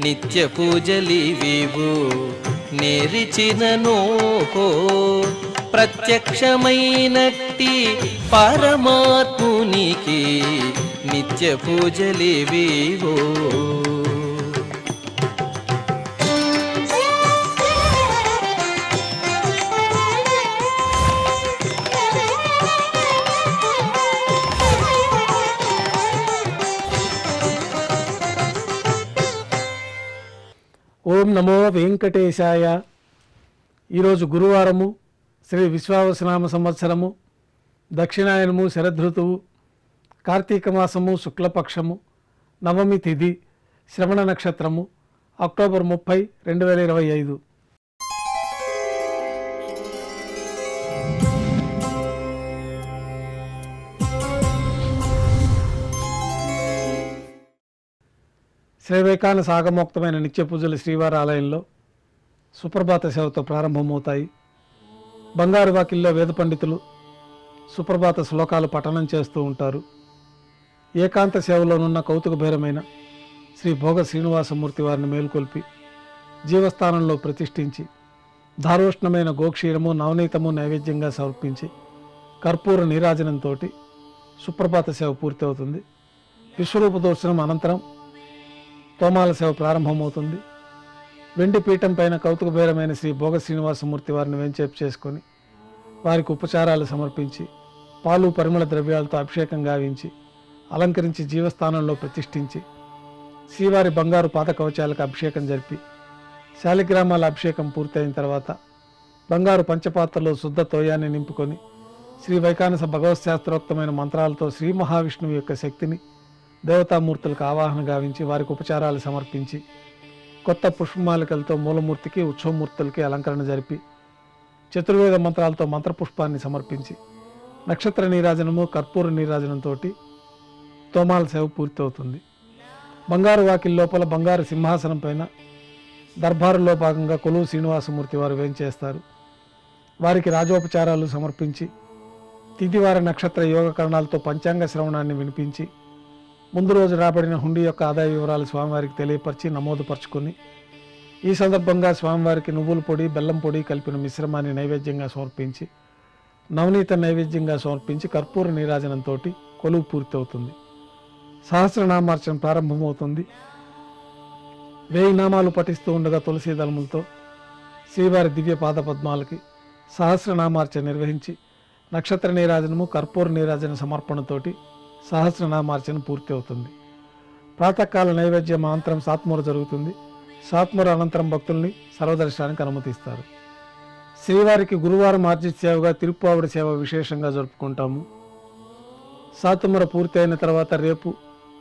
నిత్య పూజలివివు నేరిచినను ప్రత్యక్షమైనట్టి పరమాత్మునికి నిత్య పూజలివివు. ఓం నమో వెంకటేశాయ. ఈరోజు గురువారము, శ్రీ విశ్వావసునామ సంవత్సరము, దక్షిణాయనము, శరదృతువు, కార్తీక మాసము, శుక్లపక్షము, నవమి తిథి, శ్రవణ నక్షత్రము, అక్టోబర్ 30, 2025. శ్రీవైకాన సాగమోక్తమైన నిత్య పూజలు శ్రీవారి ఆలయంలో సుప్రభాత సేవతో ప్రారంభమవుతాయి. బంగారు వాకిల్లో వేద పండితులు సుప్రభాత శ్లోకాలు పఠనం చేస్తూ ఉంటారు. ఏకాంత సేవలోనున్న కౌతుకభైరమైన శ్రీ భోగ శ్రీనివాసమూర్తి వారిని మేల్కొల్పి జీవస్థానంలో ప్రతిష్ఠించి దారోష్ణమైన గోక్షీరము, నవనీతము నైవేద్యంగా సమర్పించి కర్పూర నీరాజనంతో సుప్రభాత సేవ పూర్తి అవుతుంది. విశ్వరూప దర్శనం అనంతరం తోమాల సేవ ప్రారంభమవుతుంది. వెండి పీఠం పైన కౌతుకభైరమైన శ్రీ భోగ శ్రీనివాసమూర్తి వారిని వెంచేపు చేసుకొని వారికి ఉపచారాలు సమర్పించి పాలు పరిమళ ద్రవ్యాలతో అభిషేకం గావించి అలంకరించి జీవస్థానంలో ప్రతిష్ఠించి శ్రీవారి బంగారు పాద కవచాలకు అభిషేకం జరిపి శాలిగ్రామాల అభిషేకం పూర్తయిన తర్వాత బంగారు పంచపాత్రలో శుద్ధ తోయాన్ని నింపుకొని శ్రీ వైకానస భగవత్ శాస్త్రోక్తమైన మంత్రాలతో శ్రీ మహావిష్ణువు యొక్క శక్తిని దేవతామూర్తులకు ఆవాహన గావించి వారికి ఉపచారాలు సమర్పించి కొత్త పుష్పమాలికలతో మూలమూర్తికి, ఉత్సవమూర్తులకి అలంకరణ జరిపి చతుర్వేద మంత్రాలతో మంత్రపుష్పాన్ని సమర్పించి నక్షత్ర నీరాజనము, కర్పూర నీరాజనంతో తోమాల సేవ పూర్తి అవుతుంది. బంగారు వాకిల్ లోపల బంగారు సింహాసనం పైన దర్బారులో భాగంగా కొలువు శ్రీనివాసమూర్తి వారు వేంచేస్తారు. వారికి రాజోపచారాలు సమర్పించి తిథివార నక్షత్ర యోగకరణాలతో పంచాంగ శ్రవణాన్ని వినిపించి ముందు రోజు రాబడిన హుండీ యొక్క ఆదాయ వివరాలు స్వామివారికి తెలియపరిచి నమోదుపరుచుకొని ఈ సందర్భంగా స్వామివారికి నువ్వుల పొడి, బెల్లం పొడి కలిపిన మిశ్రమాన్ని నైవేద్యంగా సమర్పించి నవనీత నైవేద్యంగా సమర్పించి కర్పూర నీరాజనంతో కొలువు పూర్తి అవుతుంది. సహస్రనామార్చన ప్రారంభమవుతుంది. 1000 నామాలు పఠిస్తూ ఉండగా తులసీ దళములతో శ్రీవారి దివ్య పాద పద్మాలకి సహస్రనామార్చన నిర్వహించి నక్షత్ర నీరాజనము, కర్పూర నీరాజన సమర్పణతోటి సహస్రనామార్చన పూర్తి అవుతుంది. ప్రాతకాల నైవేద్యం అనంతరం సాత్మూర జరుగుతుంది. సాత్మూర అనంతరం భక్తుల్ని సర్వదర్శనానికి అనుమతిస్తారు. శ్రీవారికి గురువారం ఆర్జిత సేవగా తిరుప్పావుడి సేవ విశేషంగా జరుపుకుంటాము. సాత్మూర పూర్తి అయిన తర్వాత రేపు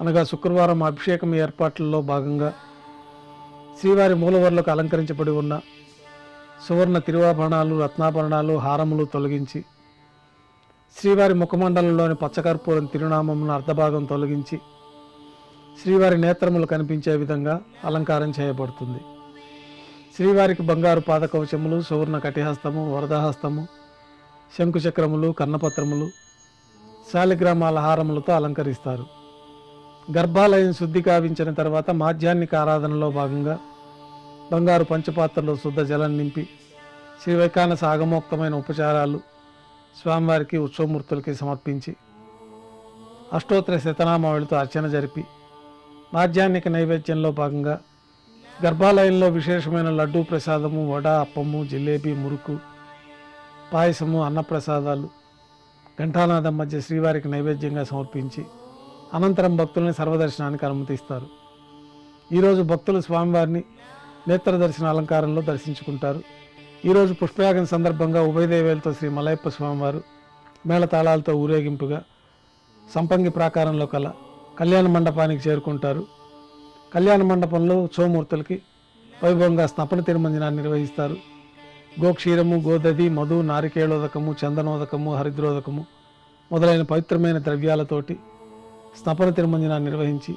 అనగా శుక్రవారం అభిషేకం ఏర్పాట్లలో భాగంగా శ్రీవారి మూలవర్లకు అలంకరించబడి ఉన్న సువర్ణ తిరువాభరణాలు, రత్నాభరణాలు, హారములు తొలగించి శ్రీవారి ముఖమండలంలోని పచ్చకర్పూరం తిరునామమును అర్ధభాగం తొలగించి శ్రీవారి నేత్రములు కనిపించే విధంగా అలంకారం చేయబడుతుంది. శ్రీవారికి బంగారు పాదకవచములు, సువర్ణ కటిహస్తము, వరదహస్తము, శంకుచక్రములు, కన్నపత్రములు, శాలిగ్రామాల హారములతో అలంకరిస్తారు. గర్భాలయం శుద్ధి కావించిన తర్వాత మాధ్యాహ్నిక ఆరాధనలో భాగంగా బంగారు పంచపాత్రలో శుద్ధ జలం నింపి శ్రీ వైకానస ఆగమోక్తమైన ఉపచారాలు స్వామివారికి, ఉత్సవమూర్తులకి సమర్పించి అష్టోత్తర శతనామావళితో అర్చన జరిపి మాధ్యాహ్నిక నైవేద్యంలో భాగంగా గర్భాలయంలో విశేషమైన లడ్డూ ప్రసాదము, వడ, అప్పము, జిలేబీ, మురుకు, పాయసము, అన్నప్రసాదాలు ఘంటానాదం మధ్య శ్రీవారికి నైవేద్యంగా సమర్పించి అనంతరం భక్తులని సర్వదర్శనానికి అనుమతిస్తారు. ఈరోజు భక్తులు స్వామివారిని నేత్ర దర్శన అలంకారంలో దర్శించుకుంటారు. ఈరోజు పుష్పయాగం సందర్భంగా ఉభయదేవేలతో శ్రీ మలయప్ప స్వామివారు మేళతాళాలతో ఊరేగింపుగా సంపంగి ప్రాకారంలో కల కళ్యాణ మండపానికి చేరుకుంటారు. కళ్యాణ మండపంలో ఉత్సవమూర్తులకి వైభవంగా స్నపన తిరుమంజనాన్ని నిర్వహిస్తారు. గోక్షీరము, గోదది, మధు, నారికేళోదకము, చందనోదకము, హరిద్రోదకము మొదలైన పవిత్రమైన ద్రవ్యాలతోటి స్నపన తిరుమంజనాన్ని నిర్వహించి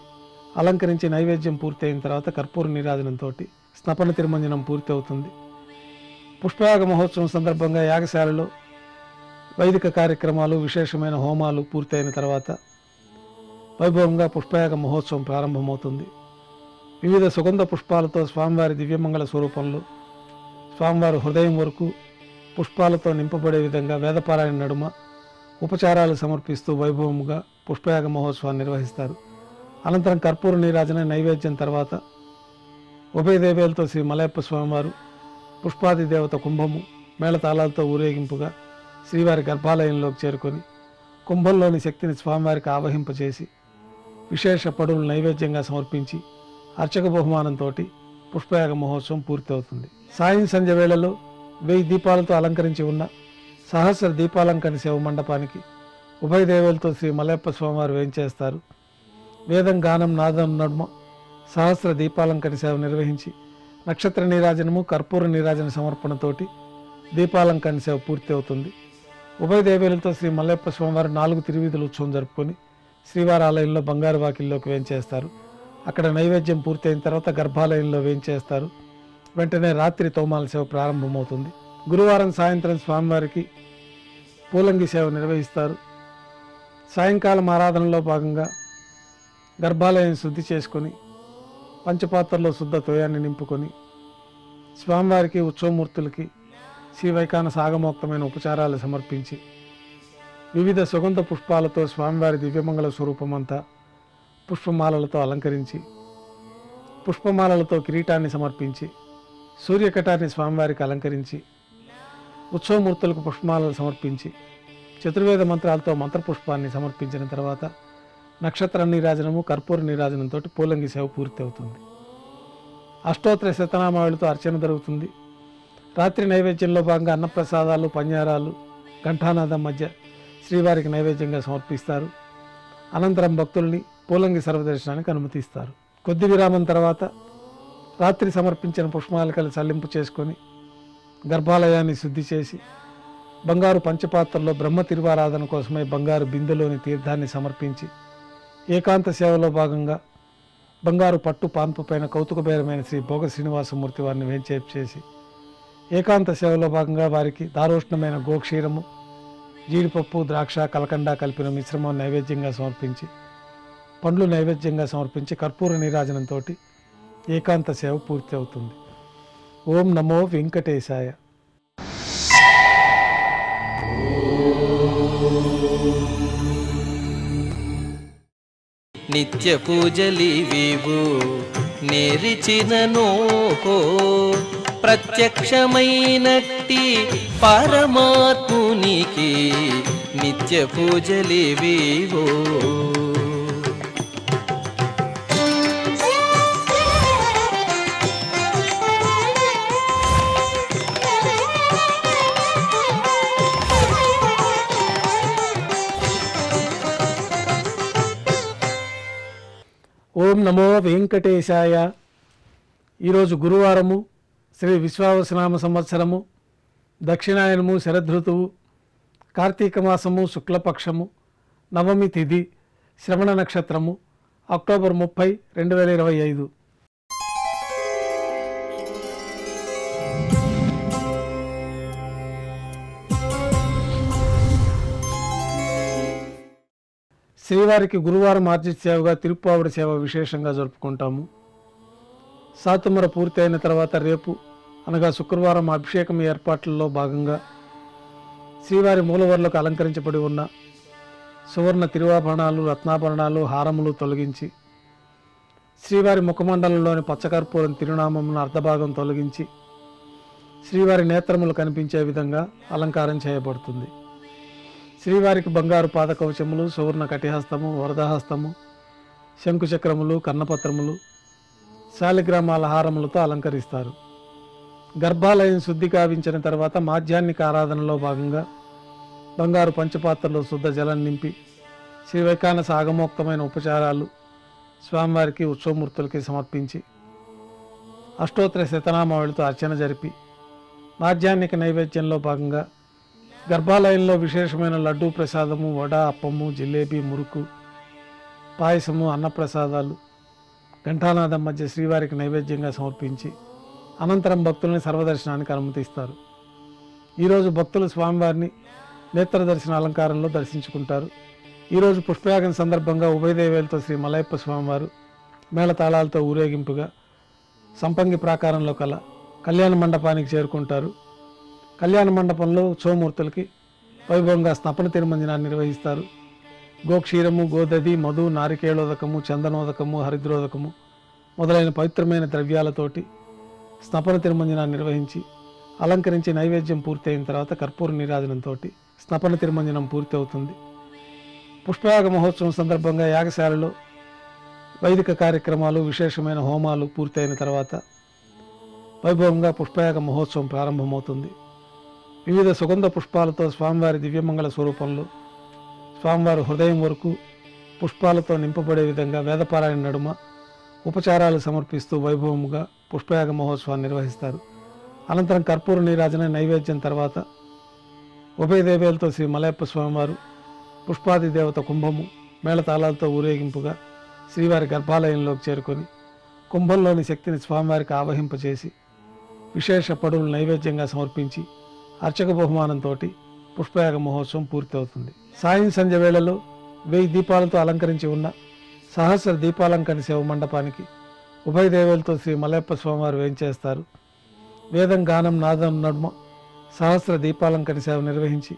అలంకరించి నైవేద్యం పూర్తయిన తర్వాత కర్పూర నీరాజనంతో స్నపన తిరుమంజనం పూర్తి అవుతుంది. పుష్పయాగ మహోత్సవం సందర్భంగా యాగశాలలో వైదిక కార్యక్రమాలు, విశేషమైన హోమాలు పూర్తయిన తర్వాత వైభవంగా పుష్పయాగ మహోత్సవం ప్రారంభమవుతుంది. వివిధ సుగంధ పుష్పాలతో స్వామివారి దివ్యమంగళ స్వరూపంలో స్వామివారి హృదయం వరకు పుష్పాలతో నింపబడే విధంగా వేదపారాయణ నడుమ ఉపచారాలు సమర్పిస్తూ వైభవముగా పుష్పయాగ మహోత్సవాన్ని నిర్వహిస్తారు. అనంతరం కర్పూర నీరాజన నైవేద్యం తర్వాత ఉభయ దేవేలతో శ్రీ మలయప్ప స్వామివారు పుష్పాది దేవత కుంభము మేళతాళాలతో ఊరేగింపుగా శ్రీవారి గర్భాలయంలోకి చేరుకొని కుంభంలోని శక్తిని స్వామివారికి ఆవహింపచేసి విశేష పడులు నైవేద్యంగా సమర్పించి అర్చక బహుమానంతో పుష్పయాగ మహోత్సవం పూర్తి అవుతుంది. సాయం సంధ్య వేళలో 1000 దీపాలతో అలంకరించి ఉన్న సహస్ర దీపాలంకరణ సేవ మండపానికి ఉభయ దేవేలతో శ్రీ మలయప్ప స్వామివారు వేంచేస్తారు. వేదం గానం నాదం నడుమ సహస్ర దీపాలంకరణ సేవ నిర్వహించి నక్షత్ర నీరాజనము కర్పూర నీరాజన సమర్పణతోటి దీపాలంకరణ సేవ పూర్తి అవుతుంది. ఉభయ దేవేలతో శ్రీ మలయప్ప స్వామివారు 4 తిరువీధుల ఉత్సవం జరుపుకొని శ్రీవారి ఆలయంలో బంగారు వాకిల్లోకి వేంచేస్తారు. అక్కడ నైవేద్యం పూర్తయిన తర్వాత గర్భాలయంలో వేంచేస్తారు. వెంటనే రాత్రి తోమాల సేవ ప్రారంభమవుతుంది. గురువారం సాయంత్రం స్వామివారికి పూలంగి సేవ నిర్వహిస్తారు. సాయంకాలం ఆరాధనలో భాగంగా గర్భాలయం శుద్ధి చేసుకొని పంచపాత్రలో శుద్ధ తోయాన్ని నింపుకొని స్వామివారికి ఉత్సవమూర్తులకి శ్రీ వైఖానస ఆగమోక్తమైన ఉపచారాలు సమర్పించి వివిధ సుగంధ పుష్పాలతో స్వామివారి దివ్యమంగళ స్వరూపమంతా పుష్పమాలలతో అలంకరించి పుష్పమాలలతో కిరీటాన్ని సమర్పించి సూర్యకటాన్ని స్వామివారికి అలంకరించి ఉత్సవమూర్తులకు పుష్పమాలలు సమర్పించి చతుర్వేద మంత్రాలతో మంత్రపుష్పాన్ని సమర్పించిన తర్వాత నక్షత్ర నీరాజనము కర్పూర నీరాజనంతో పూలంగి సేవ పూర్తి అవుతుంది. అష్టోత్తర శతనామావళితో అర్చన జరుగుతుంది. రాత్రి నైవేద్యంలో భాగంగా అన్నప్రసాదాలు పన్యారాలు ఘంటానాదం మధ్య శ్రీవారికి నైవేద్యంగా సమర్పిస్తారు. అనంతరం భక్తుల్ని పూలంగి సర్వదర్శనానికి అనుమతిస్తారు. కొద్ది విరామం తర్వాత రాత్రి సమర్పించిన పుష్పమాలికలు చల్లింపు చేసుకొని గర్భాలయాన్ని శుద్ధి చేసి బంగారు పంచపాత్రలో బ్రహ్మ తిరువారాధన కోసమై బంగారు బిందెలోని తీర్థాన్ని సమర్పించి ఏకాంత సేవలో భాగంగా బంగారు పట్టు పాన్పు పైన కౌతుకబేరమైన శ్రీ భోగ శ్రీనివాసమూర్తి వారిని వేంచేపు చేసి ఏకాంత సేవలో భాగంగా వారికి దారోష్ణమైన గోక్షీరము జీడిపప్పు ద్రాక్ష కలకండ కలిపిన మిశ్రమం నైవేద్యంగా సమర్పించి పండ్లు నైవేద్యంగా సమర్పించి కర్పూర నీరాజనంతో ఏకాంత సేవ పూర్తి అవుతుంది. ఓం నమో వెంకటేశాయ. నిత్య పూజలివివు నేరిచిననో ప్రత్యక్షమైనట్టి పరమాత్మునికి నిత్య పూజలివివో. ఓం నమో వెంకటేశాయ. ఈరోజు గురువారము, శ్రీ విశ్వావసనామ సంవత్సరము, దక్షిణాయనము, శరదృతువు, కార్తీక మాసము, శుక్లపక్షము, నవమి తిథి, శ్రవణ నక్షత్రము, అక్టోబర్ 30, 2025. శ్రీవారికి గురువారం ఆర్జిత సేవగా తిరుప్పావుడి సేవ విశేషంగా జరుపుకుంటాము. సాతుమర పూర్తి అయిన తర్వాత రేపు అనగా శుక్రవారం అభిషేకం ఏర్పాట్లలో భాగంగా శ్రీవారి మూలవర్లకు అలంకరించబడి ఉన్న సువర్ణ తిరువాభరణాలు రత్నాభరణాలు హారములు తొలగించి శ్రీవారి ముఖమండలంలోని పచ్చకర్పూరం తిరునామమును అర్ధభాగం తొలగించి శ్రీవారి నేత్రములు కనిపించే విధంగా అలంకారం చేయబడుతుంది. శ్రీవారికి బంగారు పాదకవచములు, సువర్ణ కటిహస్తము, వరదహస్తము, శంకుచక్రములు, కర్ణపత్రములు, శాలిగ్రామాల హారములతో అలంకరిస్తారు. గర్భాలయం శుద్ధి కావించిన తర్వాత మాధ్యాహ్నిక ఆరాధనలో భాగంగా బంగారు పంచపాత్రలో శుద్ధ జలం నింపి శ్రీ వైఖానస ఆగమోక్తమైన ఉపచారాలు స్వామివారికి ఉత్సవమూర్తులకి సమర్పించి అష్టోత్తర శతనామావళితో అర్చన జరిపి మాధ్యాహ్నిక నైవేద్యంలో భాగంగా గర్భాలయంలో విశేషమైన లడ్డూ ప్రసాదము, వడ, అప్పము, జిలేబీ, మురుకు, పాయసము, అన్నప్రసాదాలు ఘంటానాదం మధ్య శ్రీవారికి నైవేద్యంగా సమర్పించి అనంతరం భక్తులని సర్వదర్శనానికి అనుమతిస్తారు. ఈరోజు భక్తులు స్వామివారిని నేత్రదర్శన అలంకారంలో దర్శించుకుంటారు. ఈరోజు పుష్పయాగం సందర్భంగా ఉభయ దేవేలతో శ్రీ మలయప్ప స్వామివారు మేళతాళాలతో ఊరేగింపుగా సంపంగి ప్రాకారంలో కల కళ్యాణ మండపానికి చేరుకుంటారు. కళ్యాణ మండపంలో ఉత్సవమూర్తులకి వైభవంగా స్నపన తిరుమంజనాన్ని నిర్వహిస్తారు. గోక్షీరము, గోదధి, మధు, నారికేళోదకము, చందనోదకము, హరిద్రోదకము మొదలైన పవిత్రమైన ద్రవ్యాలతోటి స్నపన తిరుమంజనాన్ని నిర్వహించి అలంకరించి నైవేద్యం పూర్తి అయిన తర్వాత కర్పూర నీరాజనంతో స్నపన తిరుమంజనం పూర్తి అవుతుంది. పుష్పయాగ మహోత్సవం సందర్భంగా యాగశాలలో వైదిక కార్యక్రమాలు, విశేషమైన హోమాలు పూర్తయిన తర్వాత వైభవంగా పుష్పయాగ మహోత్సవం ప్రారంభమవుతుంది. వివిధ సుగంధ పుష్పాలతో స్వామివారి దివ్యమంగళ స్వరూపంలో స్వామివారు హృదయం వరకు పుష్పాలతో నింపబడే విధంగా వేదపారాయణ నడుమ ఉపచారాలు సమర్పిస్తూ వైభవముగా పుష్పయాగ మహోత్సవాన్ని నిర్వహిస్తారు. అనంతరం కర్పూర నీరాజన నైవేద్యం తర్వాత ఉభయ దేవేలతో శ్రీ మలయప్ప స్వామివారు పుష్పాది దేవత కుంభము మేళతాళాలతో ఊరేగింపుగా శ్రీవారి గర్భాలయంలోకి చేరుకొని కుంభంలోని శక్తిని స్వామివారికి ఆవహింపచేసి విశేష పడులు నైవేద్యంగా సమర్పించి అర్చక బహుమానంతో పుష్పయాగ మహోత్సవం పూర్తవుతుంది. సాయం సంధ్య వేళలో 1000 దీపాలతో అలంకరించి ఉన్న సహస్ర దీపాలంకరణ సేవ మండపానికి ఉభయ దేవేలతో శ్రీ మలయప్ప స్వామివారు వేంచేస్తారు. వేదం, గానం, నాదం నడుమ సహస్ర దీపాలంకరణ సేవ నిర్వహించి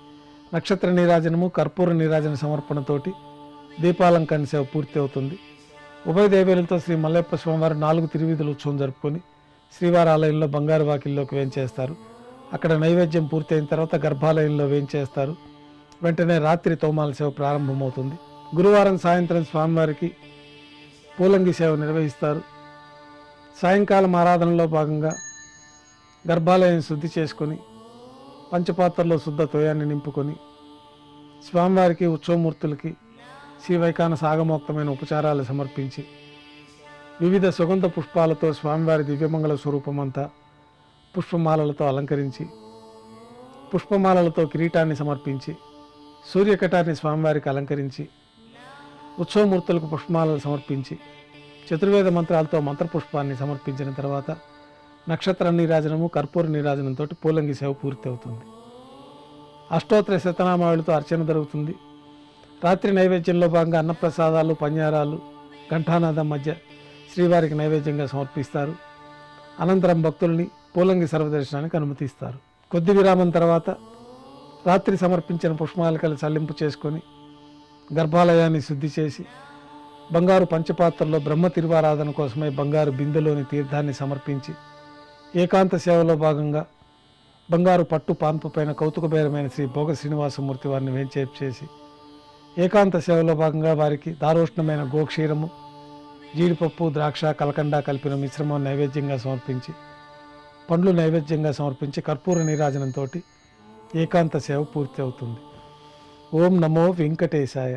నక్షత్ర నీరాజనము, కర్పూర నీరాజన సమర్పణతోటి దీపాలంకరణ సేవ పూర్తి అవుతుంది. ఉభయ దేవేలతో శ్రీ మలయప్ప స్వామివారు 4 తిరువీధుల ఉత్సవం జరుపుకొని శ్రీవారి ఆలయంలో బంగారు వాకిల్లోకి వేంచేస్తారు. అక్కడ నైవేద్యం పూర్తయిన తర్వాత గర్భాలయంలో వేంచేస్తారు. వెంటనే రాత్రి తోమాల సేవ ప్రారంభమవుతుంది. గురువారం సాయంత్రం స్వామివారికి పూలంగి సేవ నిర్వహిస్తారు. సాయంకాలం ఆరాధనలో భాగంగా గర్భాలయం శుద్ధి చేసుకొని పంచపాత్రలో శుద్ధ తోయాన్ని నింపుకొని స్వామివారికి, ఉత్సవమూర్తులకి శ్రీ వైఖాన సాగమోక్తమైన ఉపచారాలు సమర్పించి వివిధ సుగంధ పుష్పాలతో స్వామివారి దివ్యమంగళ స్వరూపమంతా పుష్పమాలలతో అలంకరించి పుష్పమాలలతో కిరీటాన్ని సమర్పించి సూర్యకటాన్ని స్వామివారికి అలంకరించి ఉత్సవమూర్తులకు పుష్పమాలలు సమర్పించి చతుర్వేద మంత్రాలతో మంత్రపుష్పాన్ని సమర్పించిన తర్వాత నక్షత్ర నీరాజనము, కర్పూర నీరాజనంతో పూలంగి సేవ పూర్తి అవుతుంది. అష్టోత్తర శతనామావళితో అర్చన జరుగుతుంది. రాత్రి నైవేద్యంలో భాగంగా అన్నప్రసాదాలు, పన్యారాలు ఘంటానాదం మధ్య శ్రీవారికి నైవేద్యంగా సమర్పిస్తారు. అనంతరం భక్తుల్ని పూలంగి సర్వదర్శనానికి అనుమతిస్తారు. కొద్ది విరామం తర్వాత రాత్రి సమర్పించిన పుష్పమాలికలు చల్లింపు చేసుకొని గర్భాలయాన్ని శుద్ధి చేసి బంగారు పంచపాత్రలో బ్రహ్మ తిరువారాధన కోసమై బంగారు బిందెలోని తీర్థాన్ని సమర్పించి ఏకాంత సేవలో భాగంగా బంగారు పట్టు పాన్పు పైన కౌతుకబేరమైన శ్రీ భోగ శ్రీనివాసమూర్తి వారిని వేంచేపు చేసి ఏకాంత సేవలో భాగంగా వారికి దారోష్ణమైన గోక్షీరము, జీడిపప్పు, ద్రాక్ష, కలకండ కలిపిన మిశ్రమం నైవేద్యంగా సమర్పించి పండ్లు నైవేద్యంగా సమర్పించి కర్పూర నీరాజనంతో ఏకాంత సేవ పూర్తి అవుతుంది. ఓం నమో వెంకటేశాయ.